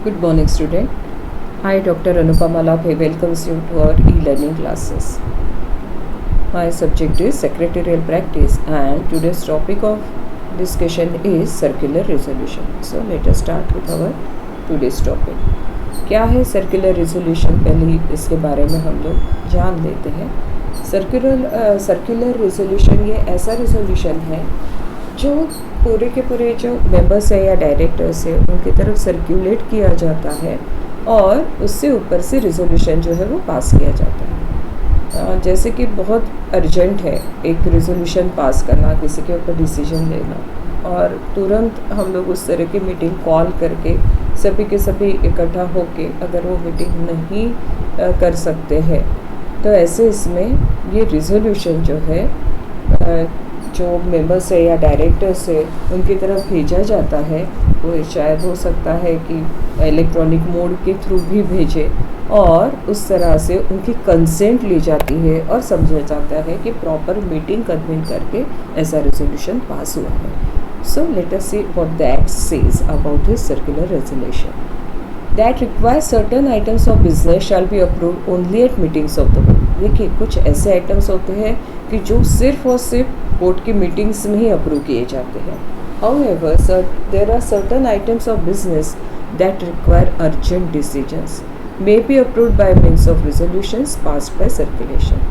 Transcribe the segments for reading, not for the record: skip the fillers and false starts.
Good morning, student. I, Dr. Anupama Laphe, welcomes you to our e-learning classes. My subject is secretarial practice, and today's topic of discussion is circular resolution. So let us start with our today's topic. क्या है circular resolution, पहले इसके बारे में हम लोग जान लेते हैं. सर्कुलर रिजोल्यूशन ये ऐसा रिजोल्यूशन है जो पूरे के पूरे जो मेंबर्स है या डायरेक्टर्स है उनकी तरफ सर्कुलेट किया जाता है और उससे ऊपर से रिजोल्यूशन जो है वो पास किया जाता है. जैसे कि बहुत अर्जेंट है एक रिजोल्यूशन पास करना, किसी के ऊपर डिसीजन लेना, और तुरंत हम लोग उस तरह की मीटिंग कॉल करके सभी के सभी इकट्ठा होके अगर वो मीटिंग नहीं कर सकते हैं तो ऐसे इसमें ये रिजोल्यूशन जो है जो मेंबर्स है या डायरेक्टर्स है उनकी तरफ भेजा जाता है. वो शायद हो सकता है कि इलेक्ट्रॉनिक मोड के थ्रू भी भेजे और उस तरह से उनकी कंसेंट ली जाती है और समझा जाता है कि प्रॉपर मीटिंग कन्वीन करके ऐसा रेजोल्यूशन पास हुआ है. So let us see what that says about this circular resolution. That requires certain items of business shall be approved only at meetings of the board. देखिए, कुछ ऐसे आइटम्स होते हैं कि जो सिर्फ और सिर्फ बोर्ड की मीटिंग्स में ही अप्रूव किए जाते हैं. However, there are certain items of business that require urgent decisions may be approved by means of resolutions passed by circulation.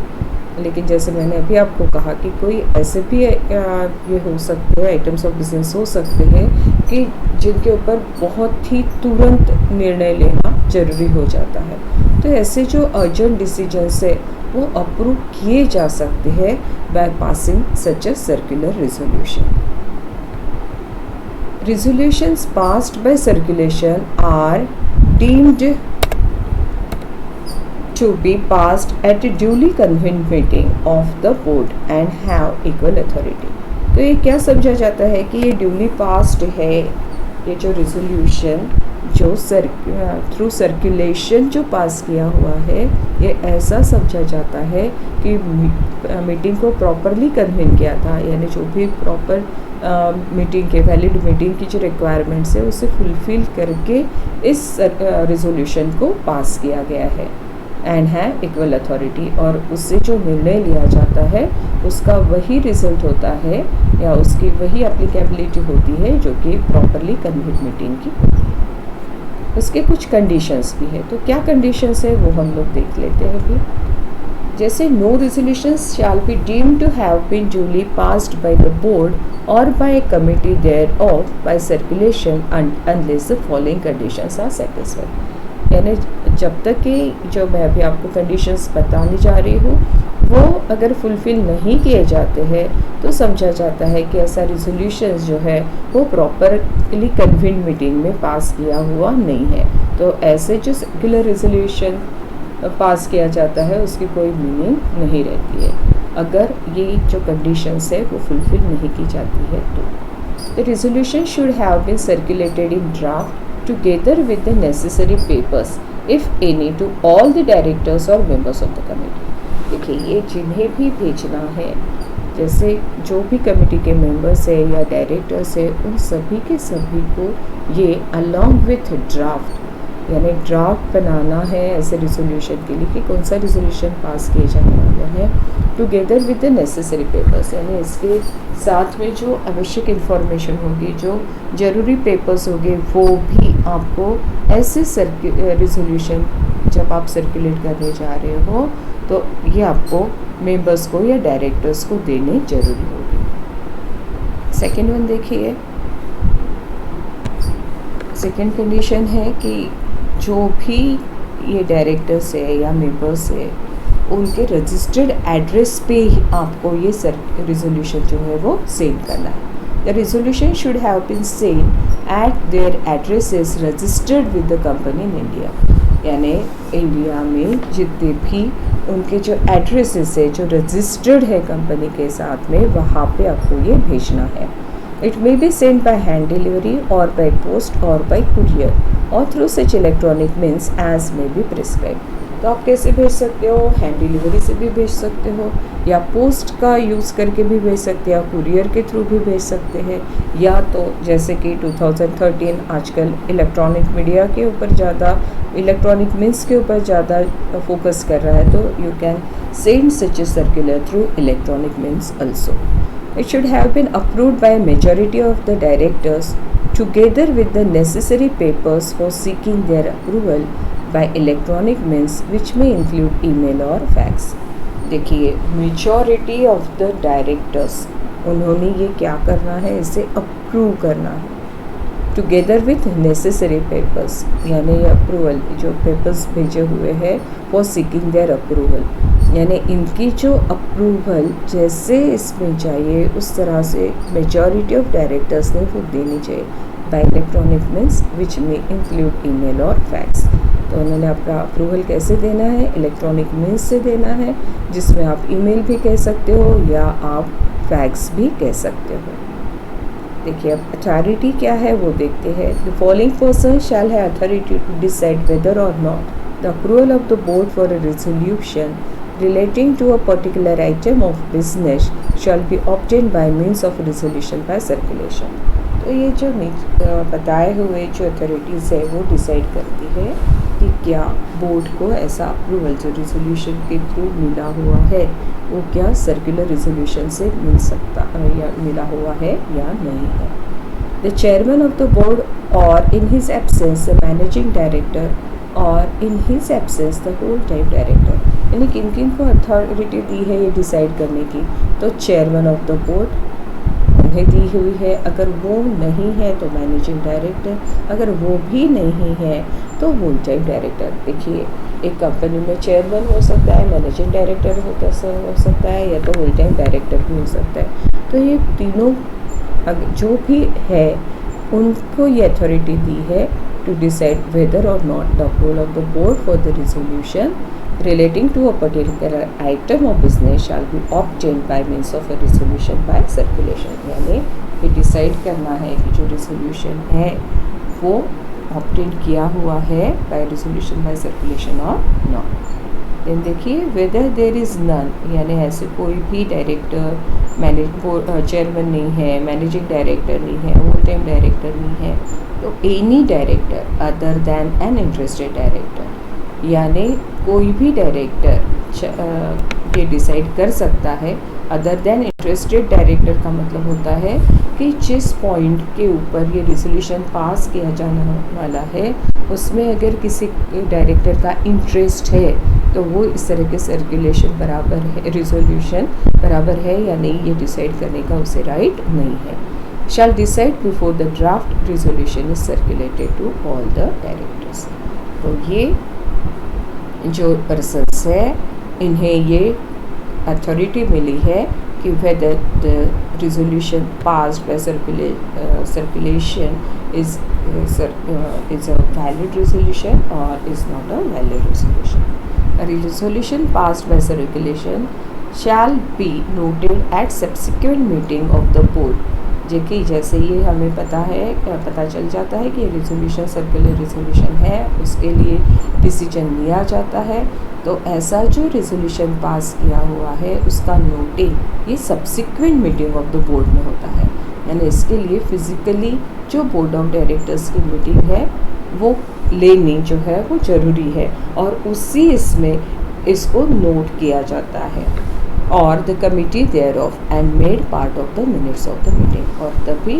लेकिन जैसे मैंने अभी आपको कहा कि कोई ऐसे भी ये हो सकते हैं, आइटम्स ऑफ बिजनेस हो सकते हैं कि जिनके ऊपर बहुत ही तुरंत निर्णय लेना जरूरी हो जाता है. तो ऐसे जो अर्जेंट डिसीजंस है वो अप्रूव किए जा सकते हैं by passing such a circular resolution. Resolutions passed by circulation are deemed to be passed at a duly convened meeting of the board and have equal authority. तो ये क्या समझा जाता है कि ये ड्यूली पास्ड है, ये जो रिजोल्यूशन जो थ्रू सर्कुलेशन जो पास किया हुआ है ये ऐसा समझा जाता है कि मीटिंग को प्रॉपरली कन्वेन किया था, यानी जो भी प्रॉपर मीटिंग के वैलिड मीटिंग की जो रिक्वायरमेंट्स है उसे फुलफ़िल करके इस रिजोल्यूशन को पास किया गया है. एंड है इक्वल अथॉरिटी, और उससे जो निर्णय लिया जाता है उसका वही रिजल्ट होता है या उसकी वही एप्लीकेबिलिटी होती है जो कि प्रॉपरली कन्वेंट मीटिंग की होती है. उसके कुछ कंडीशंस भी है. तो क्या कंडीशंस है वो हम लोग देख लेते हैं अभी. जैसे no resolutions shall be deemed to have been duly passed by the board और by a committee thereof by circulation unless the following conditions are satisfied. यानी जब तक कि जो मैं अभी आपको कंडीशंस बताने जा रही हूँ वो अगर फुलफ़िल नहीं किए जाते हैं तो समझा जाता है कि ऐसा रिजोल्यूशन जो है वो प्रॉपरली कन्वीन मीटिंग में पास किया हुआ नहीं है. तो ऐसे जो सर्कुलर रिजोल्यूशन पास किया जाता है उसकी कोई मीनिंग नहीं रहती है अगर ये जो कंडीशंस है वो फुलफ़िल नहीं की जाती है. तो the resolution should have been circulated in draft together with the necessary papers if any to all the directors or members of the committee. देखिए, ये जिन्हें भी भेजना है, जैसे जो भी कमेटी के मेंबर्स है या डायरेक्टर्स है, उन सभी के सभी को ये अलॉन्ग विथ ड्राफ्ट, यानी ड्राफ्ट बनाना है ऐसे रिजोल्यूशन के लिए कि कौन सा रिजोल्यूशन पास किए जाने वाला है, together with the necessary papers, यानी इसके साथ में जो आवश्यक इन्फॉर्मेशन होगी, जो ज़रूरी पेपर्स होंगे, वो भी आपको ऐसे रिजोल्यूशन जब आप सर्कुलेट करने जा रहे हो तो ये आपको मेंबर्स को या डायरेक्टर्स को देने जरूरी होगी. सेकेंड वन देखिए. सेकेंड कंडीशन है कि जो भी ये डायरेक्टर्स है या मेंबर्स है उनके रजिस्टर्ड एड्रेस पे ही आपको ये रिजोल्यूशन जो है वो सेंड करना है. The resolution should have been send at their addresses registered with the company in India. यानी इंडिया में जितने भी उनके जो एड्रेसेस है जो रजिस्टर्ड है कंपनी के साथ में, वहाँ पे आपको ये भेजना है. It may be sent by hand delivery or by post or by courier or through such electronic means as may be prescribed. तो आप कैसे भेज सकते हो, हैंड डिलीवरी से भी भेज सकते हो, या पोस्ट का यूज़ करके भी भेज सकते हैं, या कुरियर के थ्रू भी भेज सकते हैं, या तो जैसे कि 2013 आजकल इलेक्ट्रॉनिक मीडिया के ऊपर ज़्यादा, इलेक्ट्रॉनिक मीन्स के ऊपर ज़्यादा फोकस कर रहा है, तो you can send such a circular through electronic means also. It should have been approved by a majority of the directors together with the necessary papers for seeking their approval by electronic means which may include email or fax. देखिए majority of the directors उन्होंने ये क्या करना है, इसे approve करना है. Together with necessary papers, यानी अप्रूवल, जो पेपर्स भेजे हुए हैं फॉर सीकिंग देयर अप्रूवल, यानी इनकी जो अप्रूवल जैसे इसमें चाहिए उस तरह से मेजॉरिटी ऑफ डायरेक्टर्स ने वो देनी चाहिए बाय इलेक्ट्रॉनिक मीन्स विच में इंक्लूड ईमेल और फैक्स. तो उन्होंने अपना अप्रूवल कैसे देना है, इलेक्ट्रॉनिक मीन्स से देना है, जिसमें आप ईमेल भी कह सकते हो या आप फैक्स भी कह सकते हो. देखिए अब अथॉरिटी क्या है वो देखते हैं. The following person shall have authority to decide whether or not the approval of the board for a resolution relating to a particular item of business shall be obtained by means of resolution by circulation. तो ये जो बताए हुए जो authorities है वो decide करती है कि क्या बोर्ड को ऐसा अप्रूवल जो रिजोल्यूशन के थ्रू मिला हुआ है वो क्या सर्कुलर रिजोल्यूशन से मिल सकता या मिला हुआ है या नहीं है. The chairman of the board or in his absence the managing director or in his absence the whole time director, यानी किन किन को अथॉरिटी दी है ये डिसाइड करने की. तो चेयरमैन ऑफ द बोर्ड उन्हें दी हुई है, अगर वो नहीं है तो मैनेजिंग डायरेक्टर, अगर वो भी नहीं है तो होल टाइम डायरेक्टर. देखिए एक कंपनी में चेयरमैन हो सकता है, मैनेजिंग डायरेक्टर हो सकता है, या तो होल टाइम डायरेक्टर भी हो सकता है. तो ये तीनों जो भी है उनको ये अथॉरिटी दी है to decide whether or not the approval of the board for the resolution relating to a particular item of business shall be obtained by means of a resolution by circulation. यानी ये decide करना है कि जो resolution है वो obtain किया हुआ है by resolution by circulation or not. then देखिए whether there is none, यानी ऐसे कोई भी डायरेक्टर चेयरमैन नहीं है, मैनेजिंग डायरेक्टर नहीं है, होल टाइम डायरेक्टर नहीं है, तो any director other than an interested director, यानी कोई भी डायरेक्टर ये डिसाइड कर सकता है. अदर देन इंटरेस्टेड डायरेक्टर का मतलब होता है कि जिस पॉइंट के ऊपर ये रिजोल्यूशन पास किया जाने वाला है उसमें अगर किसी डायरेक्टर का इंटरेस्ट है तो वो इस तरह के सर्कुलेशन बराबर है, रिजोल्यूशन बराबर है या नहीं, ये डिसाइड करने का उसे राइट नहीं है. shall decide before the draft resolution is circulated to all the directors. तो ये जो पर्सन्स है इन्हें ये अथॉरिटी मिली है कि whether the resolution passed by circulation is a valid resolution or is not a valid resolution. A resolution passed by circulation shall be noted at subsequent meeting of the board. कि जैसे ये हमें पता चल जाता है कि रिजोल्यूशन सर्कुलर रिजोल्यूशन है, उसके लिए डिसीजन लिया जाता है, तो ऐसा जो रिजोल्यूशन पास किया हुआ है उसका नोटिंग ये subsequent meeting of the board में होता है. यानी इसके लिए फिज़िकली जो बोर्ड ऑफ डायरेक्टर्स की मीटिंग है वो लेनी जो है वो ज़रूरी है और उसी इसमें इसको नोट किया जाता है. और the committee thereof and made part of the minutes of the meeting, और तभी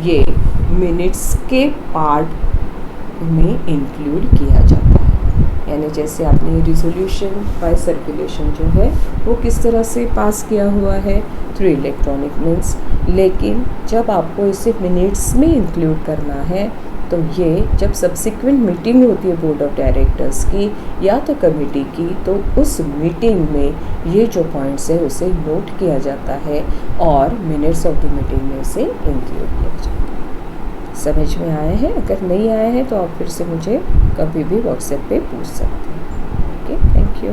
ये मिनट्स के पार्ट में इंक्लूड किया जाता है. यानी जैसे आपने रिजोल्यूशन बाय सर्कुलेशन जो है वो किस तरह से पास किया हुआ है थ्रू इलेक्ट्रॉनिक मीन्स, लेकिन जब आपको इसे मिनट्स में इंक्लूड करना है तो ये जब सब्सिक्वेंट मीटिंग होती है बोर्ड ऑफ डायरेक्टर्स की या तो कमेटी की, तो उस मीटिंग में ये जो पॉइंट्स है उसे नोट किया जाता है और मिनट्स ऑफ द मीटिंग में उसे इंक्लूड किया जाता है. समझ में आए हैं? अगर नहीं आए हैं तो आप फिर से मुझे कभी भी व्हाट्सएप पे पूछ सकते हैं. Okay, thank you.